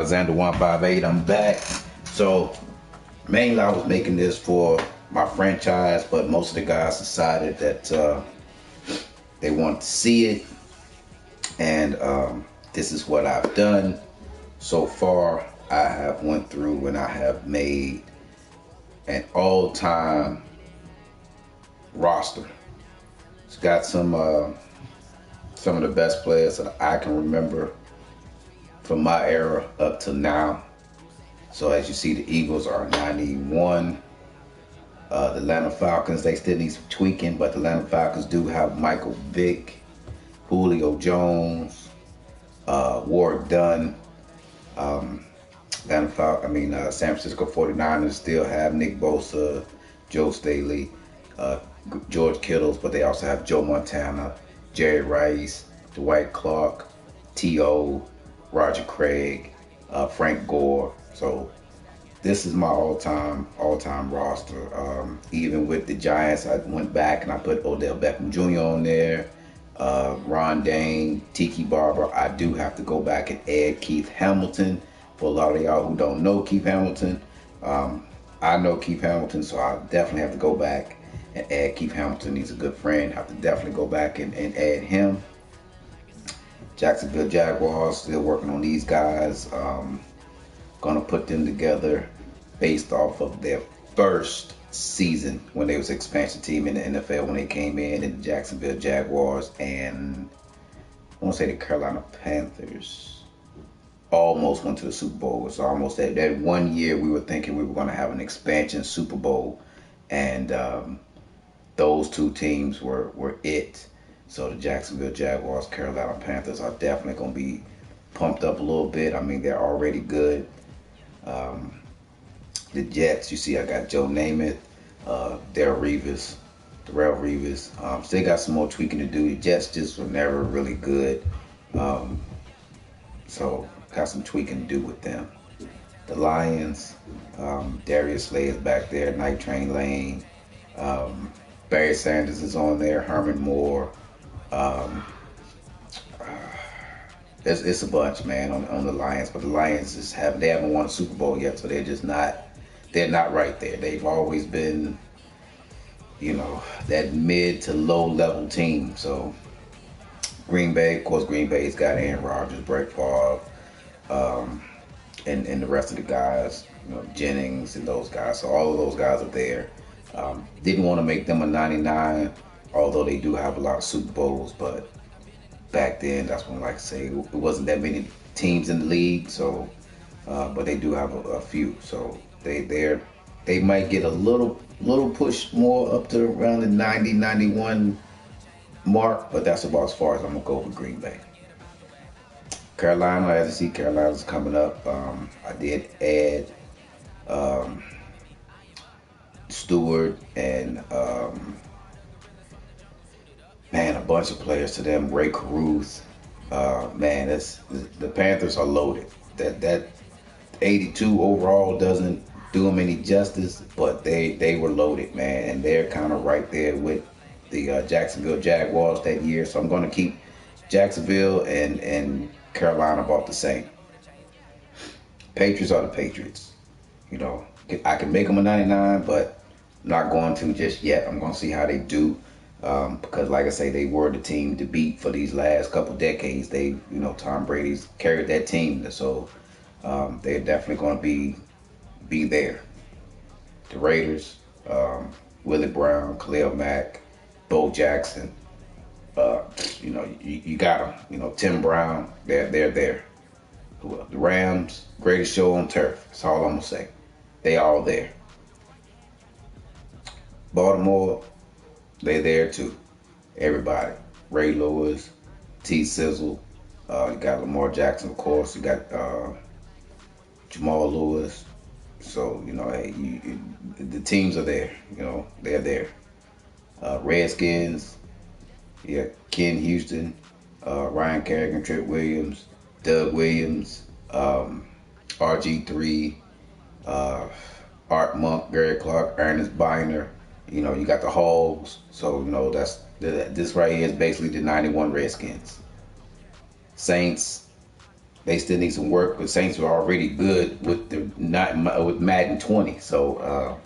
Alexander 158, I'm back. So mainly I was making this for my franchise, but most of the guys decided that they want to see it, and this is what I've done so far. I have went through and I have made an all-time roster. It's got some of the best players that I can remember from my era up to now. So as you see, the Eagles are 91. The Atlanta Falcons, they still need some tweaking, but the Atlanta Falcons do have Michael Vick, Julio Jones, Warrick Dunn. San Francisco 49ers still have Nick Bosa, Joe Staley, George Kittles, but they also have Joe Montana, Jerry Rice, Dwight Clark, T.O., Roger Craig, Frank Gore. So this is my all-time roster. Even with the Giants, I went back and I put Odell Beckham Jr. on there, Ron Dane, Tiki Barber. I do have to go back and add Keith Hamilton. For a lot of y'all who don't know Keith Hamilton, I know Keith Hamilton, so I definitely have to go back and add Keith Hamilton. He's a good friend. I have to definitely go back and add him. Jacksonville Jaguars, still working on these guys. Gonna put them together based off of their first season when they was expansion team in the NFL, when they came in, and the Jacksonville Jaguars and I want to say the Carolina Panthers almost went to the Super Bowl. It's almost that 1 year we were thinking we were going to have an expansion Super Bowl, and those two teams were it. So the Jacksonville Jaguars, Carolina Panthers are definitely going to be pumped up a little bit. I mean, they're already good. The Jets, you see, I got Joe Namath, Darrelle Revis. Still got some more tweaking to do. The Jets just were never really good. So got some tweaking to do with them. The Lions, Darius Slay is back there, Night Train Lane. Barry Sanders is on there, Herman Moore. It's a bunch, man, on the Lions, but the Lions they haven't won a Super Bowl yet, so they're not right there. They've always been, that mid to low level team. So Green Bay, of course, Green Bay's got Aaron Rodgers, Brett Favre, and the rest of the guys, Jennings and those guys. So all of those guys are there. Didn't want to make them a 99, although they do have a lot of Super Bowls, but back then, that's when, like I say, it wasn't that many teams in the league. So, but they do have a few. So they might get a little push more up to around the 90, 91 mark, but that's about as far as I'm gonna go with Green Bay. Carolina, as you see, Carolina's coming up. I did add Stewart and a bunch of players to them. Ray Caruth. The Panthers are loaded. That 82 overall doesn't do them any justice, but they were loaded, man, and they're kind of right there with the Jacksonville Jaguars that year. So I'm going to keep Jacksonville and Carolina about the same. Patriots are the Patriots. I can make them a 99, but I'm not going to just yet. I'm going to see how they do. Because like I say, they were the team to beat for these last couple decades. Tom Brady's carried that team, so they're definitely going to be there. The Raiders, Willie Brown, Khalil Mack, Bo Jackson, you got them. Tim Brown, they're there. The Rams, greatest show on turf. That's all I'm gonna say. They all there. Baltimore, they're there too. Everybody. Ray Lewis, T. Sizzle. You got Lamar Jackson, of course. You got Jamal Lewis. So, the teams are there. They're there. Redskins. You got Ken Houston, Ryan Kerrigan, Trent Williams, Doug Williams, RG3, Art Monk, Gary Clark, Ernest Biner. You got the Hogs. So, this right here is basically the 91 Redskins. Saints, they still need some work. The Saints are already good with with Madden 20. So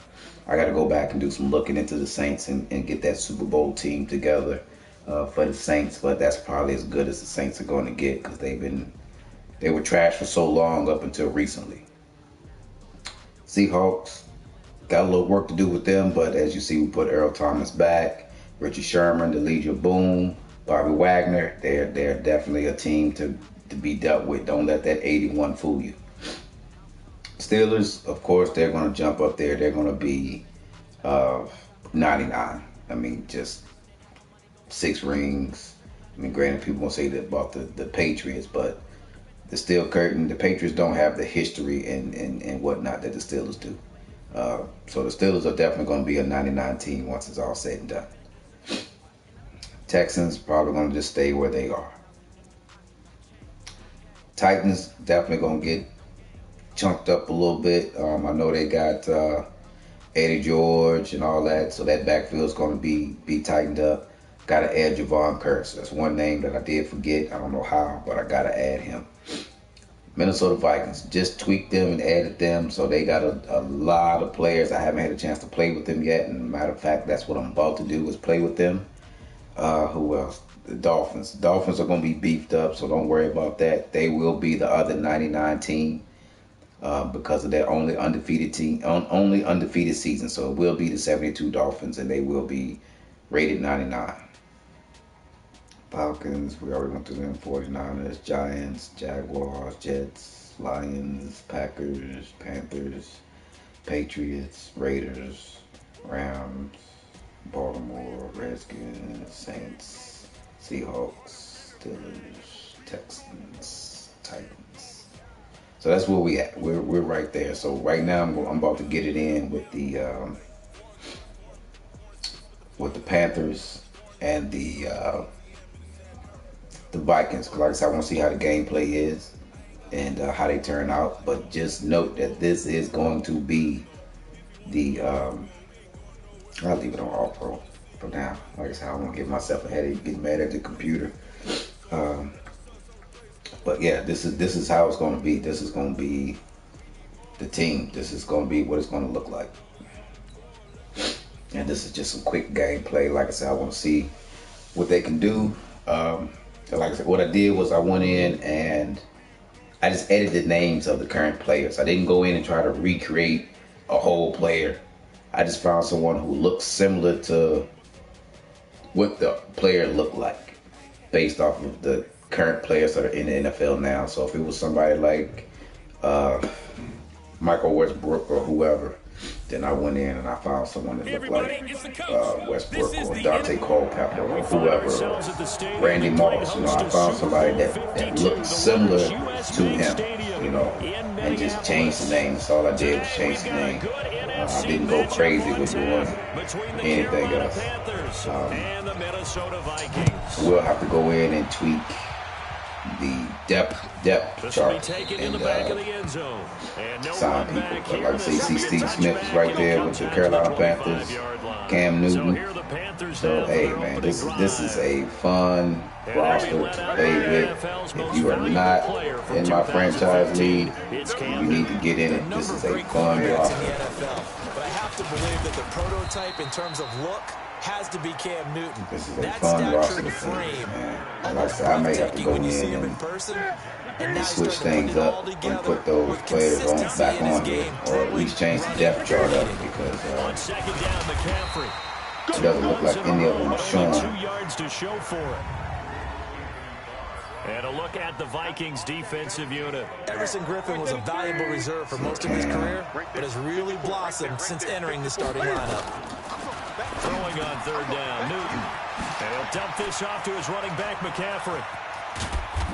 I got to go back and do some looking into the Saints and get that Super Bowl team together for the Saints. But that's probably as good as the Saints are going to get because they were trash for so long up until recently. Seahawks got a little work to do with them, but as you see, we put Earl Thomas back, Richard Sherman, Elijah Boone, Bobby Wagner. They're definitely a team to be dealt with. Don't let that 81 fool you. Steelers, of course, they're going to jump up there. They're going to be 99. I mean, just 6 rings. I mean, granted, people won't say that about the Patriots, but the Steel Curtain, the Patriots don't have the history and whatnot that the Steelers do. So the Steelers are definitely going to be a 99 team once it's all said and done. Texans probably going to just stay where they are. Titans definitely going to get chunked up a little bit. I know they got Eddie George and all that, so that backfield is going to be tightened up. Got to add Javon Curse. That's one name that I did forget. I don't know how, but I got to add him. Minnesota Vikings, just tweaked them and added them, so they got a lot of players. I haven't had a chance to play with them yet, and matter of fact, that's what I'm about to do is play with them. Who else? The Dolphins. The Dolphins are going to be beefed up, so don't worry about that. They will be the other 99 team because of their only undefeated season. So it will be the 72 Dolphins, and they will be rated 99. Falcons, we already went through them. 49ers, Giants, Jaguars, Jets, Lions, Packers, Panthers, Patriots, Raiders, Rams, Baltimore, Redskins, Saints, Seahawks, Steelers, Texans, Titans. So that's where we at. We're right there. So right now I'm about to get it in with the Panthers and the Vikings, because like I said, I want to see how the gameplay is and how they turn out. But just note that this is going to be the I'll leave it on All Pro for now. Like I said, I don't want to give myself a headache getting mad at the computer. But yeah, this is how it's going to be. This is going to be the team. This is going to be what it's going to look like. And this is just some quick gameplay. Like I said, I want to see what they can do. Like I said, what I did was I went in and I just edited the names of the current players. I didn't go in and try to recreate a whole player. I just found someone who looked similar to what the player looked like based off of the current players that are in the NFL now. So if it was somebody like Michael Westbrook or whoever, then I went in and I found someone that looked like Westbrook or Dante Culpepper or whoever, or Randy Moss. You know, I found somebody that looked similar to him, you know, and just changed the name. That's all I did was change the name. I didn't go crazy with doing anything else. We'll have to go in and tweak the depth chart and sign people. But like I say, see Steve Smith is right there with the Carolina Panthers, Cam Newton. So hey man, this is a fun roster to play with. If you are not in my franchise league, you need to get in it. This is a fun roster. But I have to believe that the prototype in terms of look has to be Cam Newton. This is a fun roster to play, man. And like I said, I may have to go in and switch things up and put those players back on here, or at least change the depth chart up, because it doesn't look like any of them are showing. And a look at the Vikings defensive unit. Everson Griffin was a valuable reserve for most of his career, but has really blossomed since entering the starting lineup. Throwing on third down, Newton. And he'll dump this off to his running back, McCaffrey.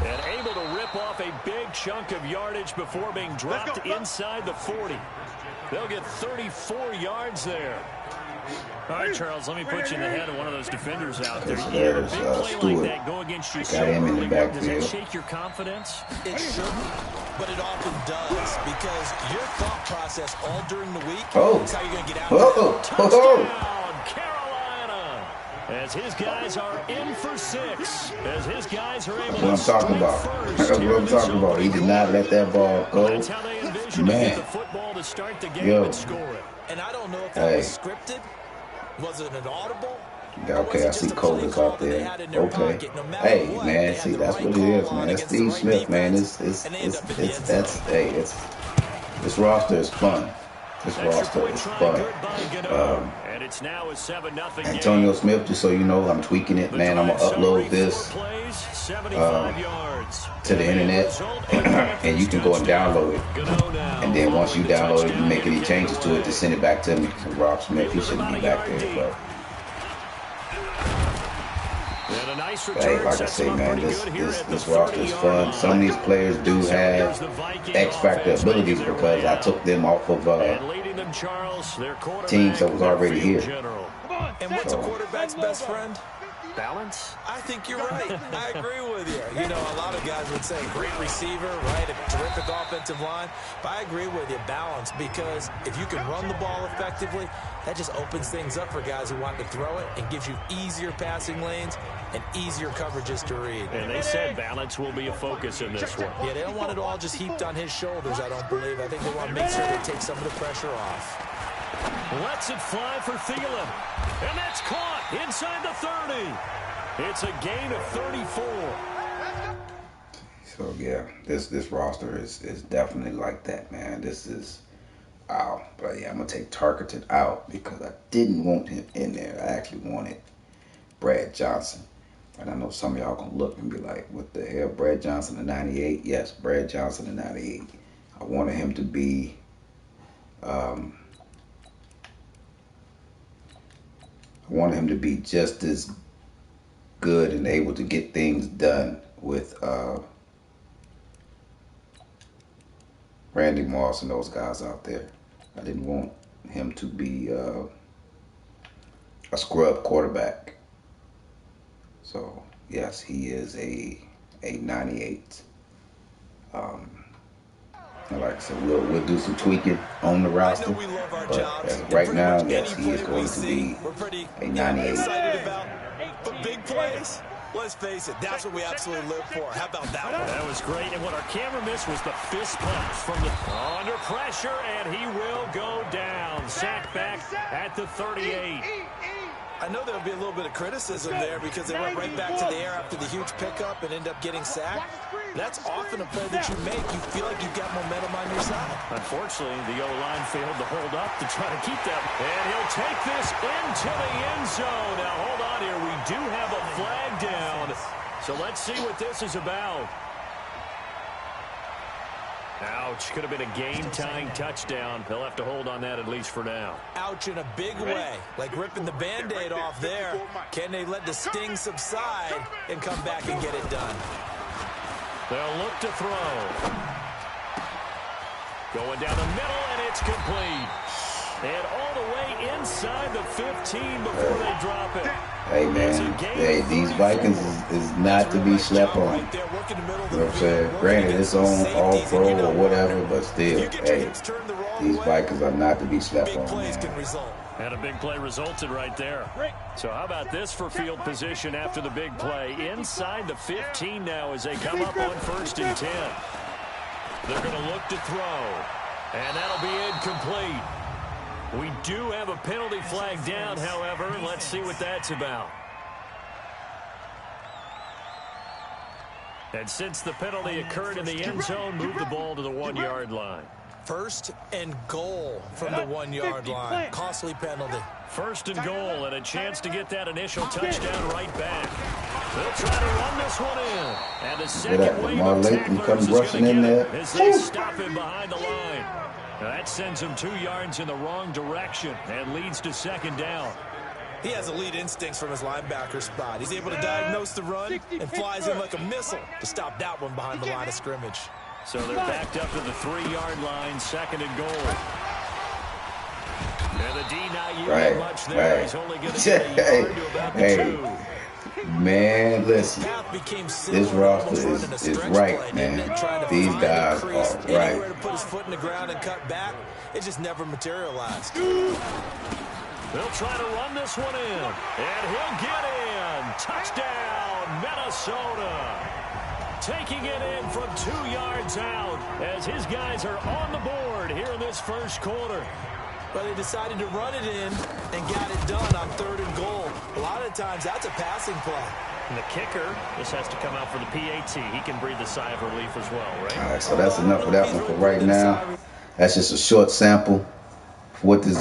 And able to rip off a big chunk of yardage before being dropped inside the 40. They'll get 34 yards there. All right, Charles, let me put you in the head of one of those defenders out there. You a big play like that go against you so early. Does that shake your confidence? It shouldn't, but it often does, because your thought process all during the week is how you're going to get out. Touchdown, Carolina. As his guys are in for 6. As his guys are able That's what I'm talking about. That's what I'm talking about. He did not let that ball go. That's how they envision to get the football to start the game and score it. And I don't know if that was scripted. Was it an audible? Okay, I see Colas out there. Okay. Hey, man, see, that's what it is, man. That's Steve Smith, man. This roster is fun. This roster is fun. And it's now a 7-0 Antonio Smith, just so you know, I'm tweaking it, man. I'm going to upload this to the internet, and you can go and download it. And then once you download it, you make any changes to it to send it back to me. So Rob Smith, he shouldn't be back there, but... Hey, like I say, man, this roster is fun. Some of these players do have X Factor abilities because I took them off of teams that was already here. And what's a quarterback's best friend? Balance? I think you're right. I agree with you. You know, a lot of guys would say great receiver, right? A terrific offensive line. But I agree with you, balance, because if you can run the ball effectively, that just opens things up for guys who want to throw it and gives you easier passing lanes and easier coverages to read. And they said balance will be a focus in this one. Yeah, they don't want it all just heaped on his shoulders, I don't believe. I think they want to make sure they take some of the pressure off. Lets it fly for Thielen. And that's caught inside the 30. It's a gain of 34. So, yeah, this roster is definitely like that, man. This is... Wow. But, yeah, I'm going to take Tarkenton out because I didn't want him in there. I actually wanted Brad Johnson. And I know some of y'all going to look and be like, what the hell, Brad Johnson in 98? Yes, Brad Johnson in 98. I wanted him to be... I wanted him to be just as good and able to get things done with Randy Moss and those guys out there. I didn't want him to be a scrub quarterback. So, yes, he is a 98. Like I said, we'll do some tweaking on the roster, but as of right now, yes, he is going to be a 98. But big plays, let's face it, that's what we absolutely live for. How about that one? That was great, and what our camera missed was the fist pump from the under pressure, and he will go down. Sack back at the 38. I know there'll be a little bit of criticism there because they went right back to the air after the huge pickup and end up getting sacked. That's often a play that you make. You feel like you've got momentum on your side. Unfortunately, the O-line failed to hold up to try to keep them. And he'll take this into the end zone. Now, hold on here. We do have a flag down. So let's see what this is about. Ouch. Could have been a game-tying touchdown. They'll have to hold on that at least for now. Ouch in a big way. Like ripping the Band-Aid off there. Can they let the sting subside and come back and get it done? They'll look to throw. Going down the middle, and it's complete. And all the way inside the 15 before they drop it. Hey, man. Hey, these Vikings is not to be slept on. You know what I'm saying? Granted, it's on all pro or whatever, but still, hey, these Vikings are not to be slept on, man. And a big play resulted right there. So how about this for field position after the big play? Inside the 15 now as they come up on 1st and 10. They're going to look to throw. And that'll be incomplete. We do have a penalty flag down, however. Let's see what that's about. And since the penalty occurred in the end zone, move the ball to the 1-yard line. 1st and goal from the 1-yard line. Costly penalty. 1st and goal, and a chance to get that initial touchdown right back. They'll try to run this one in. And the second wave of tacklers is going to get him as they stop him behind the line. Now that sends him 2 yards in the wrong direction and leads to 2nd down. He has elite instincts from his linebacker spot. He's able to diagnose the run and flies in like a missile to stop that one behind the line of scrimmage. So they're backed up to the 3-yard line, 2nd and goal. And the D not using much there. He's only going to get a yard to about the 2. Man, listen, this roster is right, man. These guys are right. Anywhere to put his foot in the ground and cut back, it just never materialized. They'll try to run this one in, and he'll get in. Touchdown, Minnesota. Taking it in from 2 yards out as his guys are on the board here in this first quarter. But they decided to run it in and got it done on 3rd and goal. A lot of times that's a passing play. And the kicker, this has to come out for the PAT. He can breathe a sigh of relief as well, right? All right, so that's enough of that one for right now. That's just a short sample for what this